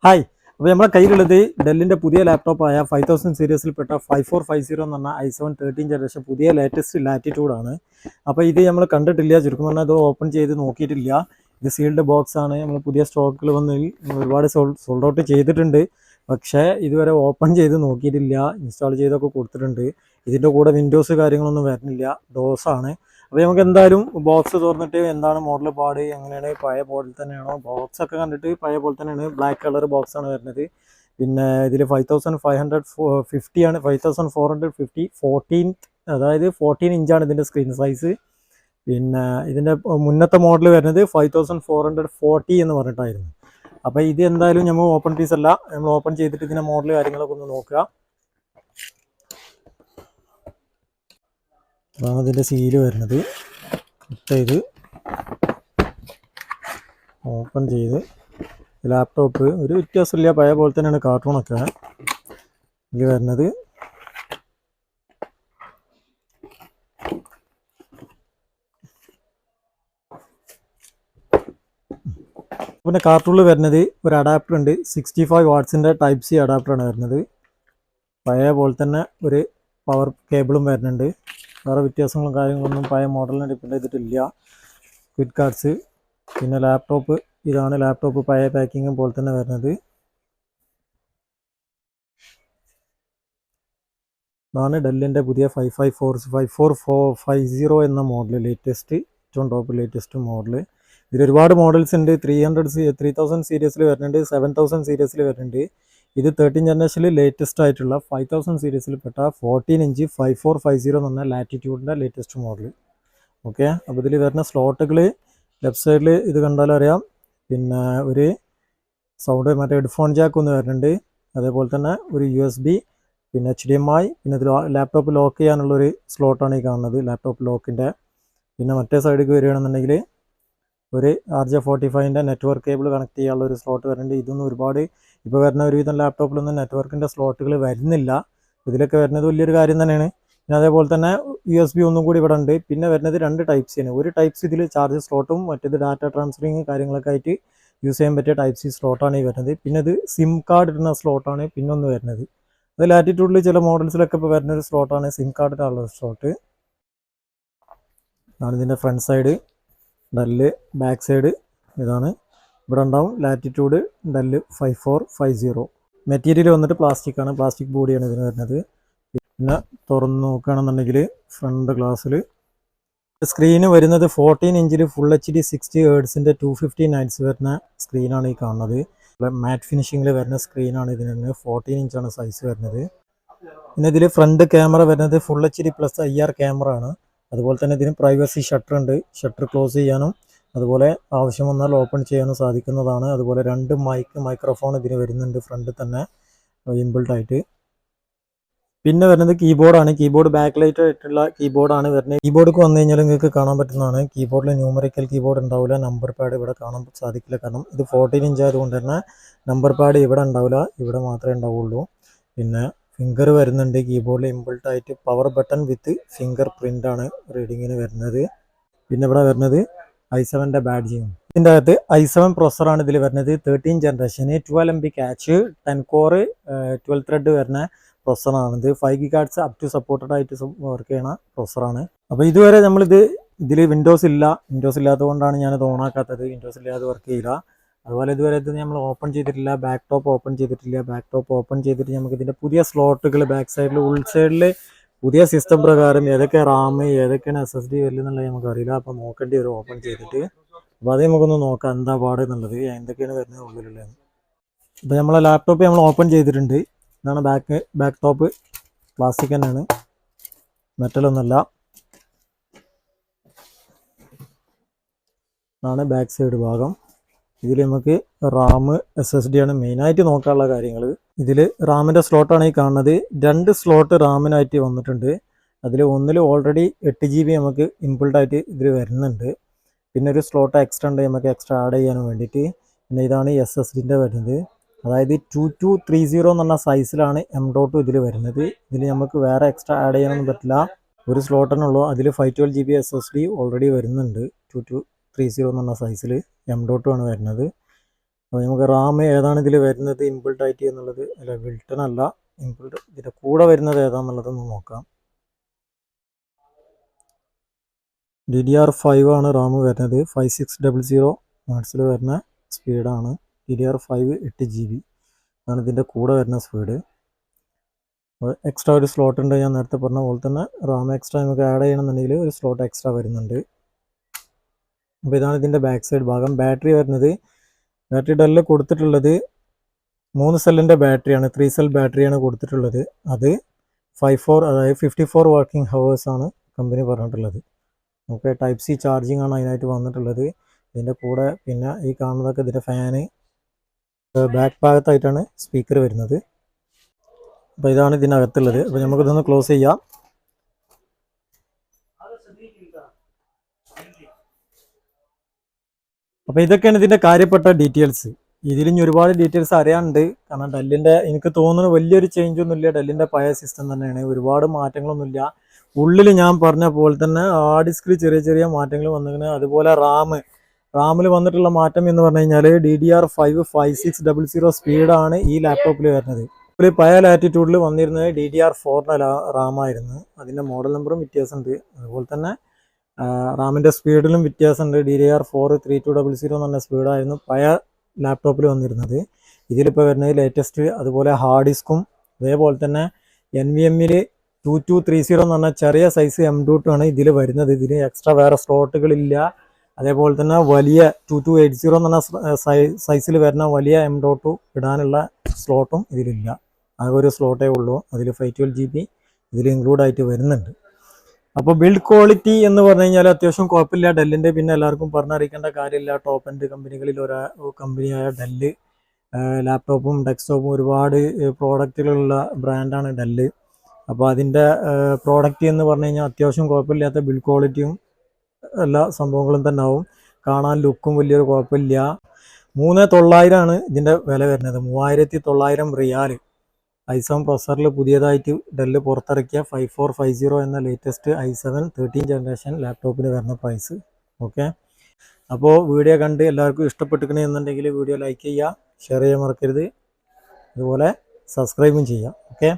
Hi. അപ്പോൾ നമ്മുടെ കയ്യിലുള്ളത് ഡെല്ലിൻ്റെ പുതിയ ലാപ്ടോപ്പായ 5000 സീരീസിൽപ്പെട്ട 5450 എന്ന് പറഞ്ഞാൽ i7 13 ജനറേഷൻ പുതിയ ലേറ്റസ്റ്റ് ലാറ്റിറ്റ്യൂഡാണ്. അപ്പോൾ ഇത് നമ്മൾ കണ്ടിട്ടില്ല, ചുരുക്കം പറഞ്ഞാൽ അത് ഓപ്പൺ ചെയ്ത് നോക്കിയിട്ടില്ല. ഇത് സീൽഡ് ബോക്സ് ആണ്. നമ്മൾ പുതിയ സ്റ്റോക്കിൽ വന്ന് ഒരുപാട് സോൾഡ് ഔട്ട് ചെയ്തിട്ടുണ്ട്, പക്ഷേ ഇതുവരെ ഓപ്പൺ ചെയ്ത് നോക്കിയിട്ടില്ല. ഇൻസ്റ്റാൾ ചെയ്തൊക്കെ കൊടുത്തിട്ടുണ്ട്. ഇതിൻ്റെ കൂടെ വിൻഡോസ് കാര്യങ്ങളൊന്നും വരുന്നില്ല, ഡോസാണ്. അപ്പോൾ നമുക്ക് എന്തായാലും ബോക്സ് തുറന്നിട്ട് എന്താണ് മോഡൽ പാട്, എങ്ങനെയാണ്, പഴയ മോഡൽ തന്നെയാണോ? ബോക്സ് ഒക്കെ കണ്ടിട്ട് പഴയ പോലെ തന്നെയാണ്, ബ്ലാക്ക് കളർ ബോക്സ് ആണ് വരുന്നത്. പിന്നെ ഇതിൽ 5550 ആണ്, 5450 14, അതായത് 14 ഇഞ്ചാണ് ഇതിൻ്റെ സ്ക്രീൻ സൈസ്. പിന്നെ ഇതിൻ്റെ മുന്നത്തെ മോഡൽ വരുന്നത് 5440 എന്ന് പറഞ്ഞിട്ടായിരുന്നു. അപ്പോൾ ഇത് എന്തായാലും നമ്മൾ ഓപ്പൺ പീസ് അല്ല, നമ്മൾ ഓപ്പൺ ചെയ്തിട്ട് ഇതിൻ്റെ മോഡൽ കാര്യങ്ങളൊക്കെ ഒന്ന് നോക്കുക. അതാണ് ഇതിൻ്റെ സീല് വരുന്നത്. ഇത് ഓപ്പൺ ചെയ്ത് ലാപ്ടോപ്പ് ഒരു വ്യത്യാസമില്ല, പഴയ പോലെ തന്നെയാണ് കാർട്ടൂണൊക്കെ ഇത് വരുന്നത്. പിന്നെ കാർട്ടൂണിൽ വരുന്നത് ഒരു അഡാപ്റ്റർ ഉണ്ട്, 65 വാട്ട്സിൻ്റെ ടൈപ്പ് സി അഡാപ്റ്ററാണ് വരുന്നത്. പഴയ പോലെ തന്നെ ഒരു പവർ കേബിളും വരുന്നുണ്ട്. വേറെ വ്യത്യാസങ്ങളും കാര്യങ്ങളൊന്നും പഴയ മോഡലിനെ ഡിപ്പെൻഡ് ചെയ്തിട്ടില്ല. ക്വിക്ക് കാർഡ്സ്, പിന്നെ ലാപ്ടോപ്പ്, ഇതാണ് ലാപ്ടോപ്പ് പഴയ പാക്കിങ്ങും പോലെ തന്നെ വരുന്നത്. ഇതാണ് ഡെല്ലിൻ്റെ പുതിയ 5450 എന്ന മോഡൽ, ലേറ്റസ്റ്റ്, ഏറ്റവും ടോപ്പ് ലേറ്റസ്റ്റ് മോഡൽ. ഇതിൽ ഒരുപാട് മോഡൽസ് ഉണ്ട്. 3000 സീരീസിൽ വരുന്നുണ്ട്, 7000 സീരീസിൽ വരുന്നുണ്ട്. ഇത് 13 ജനറേഷനിൽ ലേറ്റസ്റ്റ് ആയിട്ടുള്ള 5000 സീരീസിൽപ്പെട്ട 14 ഇഞ്ച് 5450 എന്ന് പറഞ്ഞ ലാറ്റിറ്റ്യൂഡിൻ്റെ ലേറ്റസ്റ്റ് മോഡൽ. ഓക്കെ. അപ്പോൾ ഇതിൽ വരുന്ന സ്ലോട്ടുകൾ ലെഫ്റ്റ് സൈഡിൽ ഇത് കണ്ടാലും അറിയാം. പിന്നെ ഒരു സൗണ്ട് മറ്റേ ഹെഡ്ഫോൺ ജാക്ക് ഒന്ന് വരുന്നുണ്ട്, അതേപോലെ തന്നെ ഒരു USB, പിന്നെ HDMI, പിന്നെ ഇത് ലാപ്ടോപ്പ് ലോക്ക് ചെയ്യാനുള്ളൊരു സ്ലോട്ടാണ് ഈ കാണുന്നത്, ലാപ്ടോപ്പ് ലോക്കിൻ്റെ. പിന്നെ മറ്റേ സൈഡിലേക്ക് വരികയാണെന്നുണ്ടെങ്കിൽ ഒരു RJ45ൻ്റെ നെറ്റ്വർക്ക് കേബിൾ കണക്ട് ചെയ്യാനുള്ള ഒരു സ്ലോട്ട് വരുന്നുണ്ട്. ഇതൊന്നും ഒരുപാട് ഇപ്പോൾ വരുന്ന ഒരുവിധം ലാപ്ടോപ്പിലൊന്നും നെറ്റ്വർക്കിൻ്റെ സ്ലോട്ടുകൾ വരുന്നില്ല. ഇതിലൊക്കെ വരുന്നത് വലിയൊരു കാര്യം തന്നെയാണ്. പിന്നെ അതേപോലെ തന്നെ USB ഒന്നും കൂടി ഇവിടെ ഉണ്ട്. പിന്നെ വരുന്നത് 2 ടൈപ്പ് സിയാണ്. ഒരു ടൈപ്പ് സി ഇതിൽ ചാർജ് സ്ലോട്ടും, മറ്റേത് ഡാറ്റ ട്രാൻസ്ഫറിങ് കാര്യങ്ങളൊക്കെ ആയിട്ട് യൂസ് ചെയ്യാൻ പറ്റിയ ടൈപ്പ് സി സ്ലോട്ടാണ് ഈ വരുന്നത്. പിന്നെ ഇത് സിം കാർഡ് ഇടുന്ന സ്ലോട്ടാണ് പിന്നെ ഒന്ന് വരുന്നത്. അത് ലാറ്റിറ്റ്യൂഡിൽ ചില മോഡൽസിലൊക്കെ ഇപ്പോൾ വരുന്നൊരു സ്ലോട്ടാണ് സിം കാർഡിനുള്ള സ്ലോട്ട്. അതാണ് ഇതിൻ്റെ front side. Dell back side ഇതാണ്. ഇവിടെ ഉണ്ടാവും ലാറ്റിറ്റ്യൂഡ് ഡെല്ല് 5450. മെറ്റീരിയൽ വന്നിട്ട് പ്ലാസ്റ്റിക് ആണ്, പ്ലാസ്റ്റിക് ബോഡിയാണ് ഇതിന് വരുന്നത്. പിന്നെ തുറന്ന് നോക്കുകയാണെന്നുണ്ടെങ്കിൽ ഫ്രണ്ട് ഗ്ലാസ്സിൽ സ്ക്രീന് വരുന്നത് 14 ഇഞ്ചിൽ ഫുൾ HD 60 ഹേർട്സിൻ്റെ 250 നൈറ്റ്സ് വരുന്ന സ്ക്രീനാണ് ഈ കാണുന്നത്. മാറ്റ് ഫിനിഷിങ്ങിൽ വരുന്ന സ്ക്രീനാണ് ഇതിന്. 14 ഇഞ്ചാണ് സൈസ് വരുന്നത്. പിന്നെ ഇതിൽ ഫ്രണ്ട് ക്യാമറ വരുന്നത് full HD plus IR camera ആണ്. അതുപോലെ തന്നെ ഇതിന് പ്രൈവസി ഷട്ടർ ഉണ്ട്, ഷട്ടർ ക്ലോസ് ചെയ്യാനും അതുപോലെ ആവശ്യം വന്നാൽ ഓപ്പൺ ചെയ്യാനും സാധിക്കുന്നതാണ്. അതുപോലെ 2 മൈക്രോഫോൺ ഇതിന് വരുന്നുണ്ട് ഫ്രണ്ടിൽ തന്നെ ഇൻബിൾട്ട് ആയിട്ട്. പിന്നെ വരുന്നത് കീബോർഡാണ്. കീബോർഡ് ബാക്ക് ലൈറ്റ് ആയിട്ടുള്ള കീബോർഡാണ് വരുന്നത്. കീബോർഡ്ക്ക് വന്നു കഴിഞ്ഞാൽ നിങ്ങൾക്ക് കാണാൻ പറ്റുന്നതാണ്, കീബോർഡിൽ ന്യൂമറിക്കൽ കീബോർഡ് ഉണ്ടാവില്ല, നമ്പർ പാഡ് ഇവിടെ കാണാൻ സാധിക്കില്ല. കാരണം ഇത് 14 ഇഞ്ച് ആയതുകൊണ്ട് തന്നെ നമ്പർ പാഡ് ഇവിടെ ഉണ്ടാവില്ല, ഇവിടെ മാത്രമേ ഉണ്ടാവുള്ളൂ. പിന്നെ ഫിംഗർ വരുന്നുണ്ട് കീബോർഡിൽ ഇൻബിൾട്ട് ആയിട്ട്. പവർ ബട്ടൺ വിത്ത് ഫിംഗർ പ്രിൻ്റ് ആണ് റീഡിങ്ങിന് വരുന്നത്. പിന്നെ ഇവിടെ വരുന്നത് i7ൻ്റെ ബാഡ്ജിങ്. ഇതിൻ്റെ അകത്ത് i7 പ്രോസറാണ് ഇതിൽ വരുന്നത്. 13 ജനറേഷന് 12 MB ക്യാച്ച്, 10 കോർ 12 ത്രെഡ് വരുന്ന പ്രൊസറാണിത്. 5 GHz അപ് ടു സപ്പോർട്ടഡ് ആയിട്ട് വർക്ക് ചെയ്യണ പ്രൊസറാണ്. അപ്പോൾ ഇതുവരെ ഇതിൽ വിൻഡോസ് ഇല്ലാത്തതുകൊണ്ടാണ് ഞാനത് ഓണാക്കാത്തത്. വിൻഡോസ് ഇല്ലാതെ വർക്ക് ചെയ്യില്ല. അതുപോലെ ഇതുവരെ ഇത് നമ്മൾ ഓപ്പൺ ചെയ്തിട്ടില്ല, ബാക്ക് ടോപ്പ് ഓപ്പൺ ചെയ്തിട്ടില്ല. ബാക്ക് ടോപ്പ് ഓപ്പൺ ചെയ്തിട്ട് നമുക്ക് ഇതിൻ്റെ പുതിയ സ്ലോട്ടുകൾ ബാക്ക് സൈഡിൽ ഉൾസൈഡിൽ പുതിയ സിസ്റ്റം പ്രകാരം ഏതൊക്കെ റാം ഏതൊക്കെയാണ് SSD വരുന്നുള്ളത് നമുക്കറിയില്ല. അപ്പോൾ നോക്കേണ്ടി വരും ഓപ്പൺ ചെയ്തിട്ട്. അപ്പോൾ അത് നമുക്കൊന്ന് നോക്കാം എന്താ പാട് എന്നുള്ളത്, എന്തൊക്കെയാണ് വരുന്നത് ഉള്ളിലുള്ളത്. ഇപ്പോൾ നമ്മളെ ലാപ്ടോപ്പ് നമ്മൾ ഓപ്പൺ ചെയ്തിട്ടുണ്ട്. ഇതാണ് ബാക്ക് ടോപ്പ്, പ്ലാസ്റ്റിക് തന്നെയാണ്, മെറ്റലൊന്നുമല്ല. ഇതാണ് ബാക്ക് സൈഡ് ഭാഗം. ഇതിൽ നമുക്ക് റാം SSD ആണ് മെയിനായിട്ട് നോക്കാനുള്ള കാര്യങ്ങൾ. ഇതിൽ റാമിൻ്റെ സ്ലോട്ടാണ് ഈ കാണുന്നത്. 2 സ്ലോട്ട് റാമിനായിട്ട് വന്നിട്ടുണ്ട്. അതിൽ ഒന്നിൽ ഓൾറെഡി 8 GB നമുക്ക് ഇൻബിൾട്ടായിട്ട് ഇതിൽ വരുന്നുണ്ട്. പിന്നെ ഒരു സ്ലോട്ട് എക്സ്ട്രാ ഉണ്ട് നമുക്ക് എക്സ്ട്രാ ആഡ് ചെയ്യാൻ വേണ്ടിയിട്ട്. പിന്നെ ഇതാണ് SSDൻ്റെ വരുന്നത്. അതായത് 2230 എന്ന് പറഞ്ഞ സൈസിലാണ് M.2 ഇതിൽ വരുന്നത്. ഇതിൽ നമുക്ക് വേറെ എക്സ്ട്രാ ആഡ് ചെയ്യാനൊന്നും പറ്റില്ല, ഒരു സ്ലോട്ടേ ഉള്ളൂ. അതിൽ 512 GB SSD ഓൾറെഡി വരുന്നുണ്ട്. 2230 എന്ന് പറഞ്ഞ സൈസിൽ M.2 ആണ് വരുന്നത്. അപ്പോൾ നമുക്ക് റാം ഏതാണ് ഇതിൽ വരുന്നത് ഇൻബിൽട്ട് ആയിട്ട് എന്നുള്ളത്, അല്ല ബിൽട്ടൺ അല്ല, ഇൻബിൽട്ട് ഇതിൻ്റെ കൂടെ വരുന്നത് ഏതാണെന്നുള്ളതൊന്ന് നോക്കാം. DDR5 ആണ് റാം വരുന്നത്. 5600 ഹെർട്സിൽ വരുന്ന സ്പീഡാണ്. DDR5 8 GB ആണ് ഇതിൻ്റെ കൂടെ വരുന്ന സ്പീഡ്. എക്സ്ട്രാ ഒരു സ്ലോട്ട് ഉണ്ട്, ഞാൻ നേരത്തെ പറഞ്ഞ പോലെ തന്നെ റാം എക്സ്ട്രാ നമുക്ക് ആഡ് ചെയ്യണമെന്നുണ്ടെങ്കിൽ ഒരു സ്ലോട്ട് എക്സ്ട്രാ വരുന്നുണ്ട്. അപ്പോൾ ഇതാണ് ഇതിൻ്റെ ബാക്ക് സൈഡ് ഭാഗം. ബാറ്ററി വരുന്നത്, ബാറ്ററി ഡെല്ല് കൊടുത്തിട്ടുള്ളത് 3 സെല്ലിൻ്റെ ബാറ്ററിയാണ്, 3 സെൽ ബാറ്ററിയാണ് കൊടുത്തിട്ടുള്ളത്. അത് 54, അതായത് 54 വർക്കിംഗ് ഹവേഴ്സാണ് കമ്പനി പറഞ്ഞിട്ടുള്ളത്. നമുക്ക് ടൈപ്പ് സി ചാർജിങ് ആണ് അതിനായിട്ട് വന്നിട്ടുള്ളത്. ഇതിൻ്റെ കൂടെ പിന്നെ ഈ കാണുന്നതൊക്കെ ഇതിൻ്റെ ഫാന്, ബാക്ക് ഭാഗത്തായിട്ടാണ് സ്പീക്കർ വരുന്നത്. അപ്പോൾ ഇതാണ് ഇതിനകത്തുള്ളത്. അപ്പോൾ നമുക്കിതൊന്ന് ക്ലോസ് ചെയ്യാം. അപ്പോൾ ഇതൊക്കെയാണ് ഇതിൻ്റെ കാര്യപ്പെട്ട ഡീറ്റെയിൽസ്. ഇതിലിനി ഒരുപാട് ഡീറ്റെയിൽസ് അറിയാനുണ്ട്. കാരണം ഡെല്ലിൻ്റെ എനിക്ക് തോന്നുന്നു വലിയൊരു ചേഞ്ച് ഒന്നുമില്ല, ഡെല്ലിൻ്റെ പഴയ സിസ്റ്റം തന്നെയാണ്, ഒരുപാട് മാറ്റങ്ങളൊന്നുമില്ല. ഉള്ളിൽ ഞാൻ പറഞ്ഞ പോലെ തന്നെ ഹാർഡ് ഡിസ്കിൽ ചെറിയ ചെറിയ മാറ്റങ്ങൾ വന്നിരിക്കുന്നത്. അതുപോലെ റാമിൽ വന്നിട്ടുള്ള മാറ്റം എന്ന് പറഞ്ഞു കഴിഞ്ഞാൽ DDR5 5600 സ്പീഡാണ് ഈ ലാപ്ടോപ്പിൽ വരുന്നത്. ഇതിൽ പഴയ ലാറ്റിറ്റ്യൂഡിൽ വന്നിരുന്നത് DDR4 റാമായിരുന്നു. അതിൻ്റെ മോഡൽ നമ്പറും വ്യത്യാസമുണ്ട്. അതുപോലെ തന്നെ റാമിൻ്റെ സ്പീഡിലും വ്യത്യാസമുണ്ട്. DDR4 3200 എന്ന് പറഞ്ഞ സ്പീഡായിരുന്നു പഴയ ലാപ്ടോപ്പിൽ വന്നിരുന്നത്. ഇതിലിപ്പോൾ വരുന്നത് ലേറ്റസ്റ്റ്. അതുപോലെ ഹാർഡ് ഡിസ്കും അതേപോലെ തന്നെ NVMe 2230 എന്ന് പറഞ്ഞാൽ ചെറിയ സൈസ് M.2 ആണ് ഇതിൽ വരുന്നത്. ഇതിന് എക്സ്ട്രാ വേറെ സ്ലോട്ടുകളില്ല. അതേപോലെ തന്നെ വലിയ 2280 എന്ന് പറഞ്ഞ സൈസിൽ വരുന്ന വലിയ M.2 ഇടാനുള്ള സ്ലോട്ടും ഇതിലില്ല. ആകെ ഒരു സ്ലോട്ടേ ഉള്ളൂ. അതിൽ 512 GB ഇതിൽ ഇൻക്ലൂഡ് ആയിട്ട് വരുന്നുണ്ട്. അപ്പോൾ ബിൽഡ് ക്വാളിറ്റി എന്ന് പറഞ്ഞു കഴിഞ്ഞാൽ അത്യാവശ്യം കുഴപ്പമില്ല. ഡെല്ലിൻ്റെ പിന്നെ എല്ലാവർക്കും പറഞ്ഞറിയിക്കേണ്ട കാര്യമില്ല. ടോപ്പ് എൻഡ് കമ്പനികളിൽ കമ്പനിയായ ഡെല്ല്, ലാപ്ടോപ്പും ഡെസ്ക്ടോപ്പും ഒരുപാട് പ്രോഡക്റ്റുകളുള്ള ബ്രാൻഡാണ് ഡെല്ല്. അപ്പോൾ അതിൻ്റെ പ്രോഡക്റ്റ് എന്ന് പറഞ്ഞു കഴിഞ്ഞാൽ അത്യാവശ്യം കുഴപ്പമില്ലാത്ത ബിൽഡ് ക്വാളിറ്റിയും എല്ലാ സംഭവങ്ങളും തന്നെ ആവും. കാണാൻ ലുക്കും വലിയൊരു കുഴപ്പമില്ല. 3900 ആണ് ഇതിൻ്റെ വില വരുന്നത്. 3900 റിയാൽ. i7 പ്രൊസറിൽ പുതിയതായിട്ട് ഡെല്ല് പുറത്തിറക്കിയ 5450 എന്ന ലേറ്റസ്റ്റ് i7 13 ജനറേഷൻ ലാപ്ടോപ്പിന് വരുന്ന പ്രൈസ്. ഓക്കെ, അപ്പോൾ വീഡിയോ കണ്ട് എല്ലാവർക്കും ഇഷ്ടപ്പെട്ടിരിക്കണമെന്നുണ്ടെങ്കിൽ വീഡിയോ ലൈക്ക് ചെയ്യുക, ഷെയർ ചെയ്യാൻ മറക്കരുത്, അതുപോലെ സബ്സ്ക്രൈബും ചെയ്യുക. ഓക്കെ.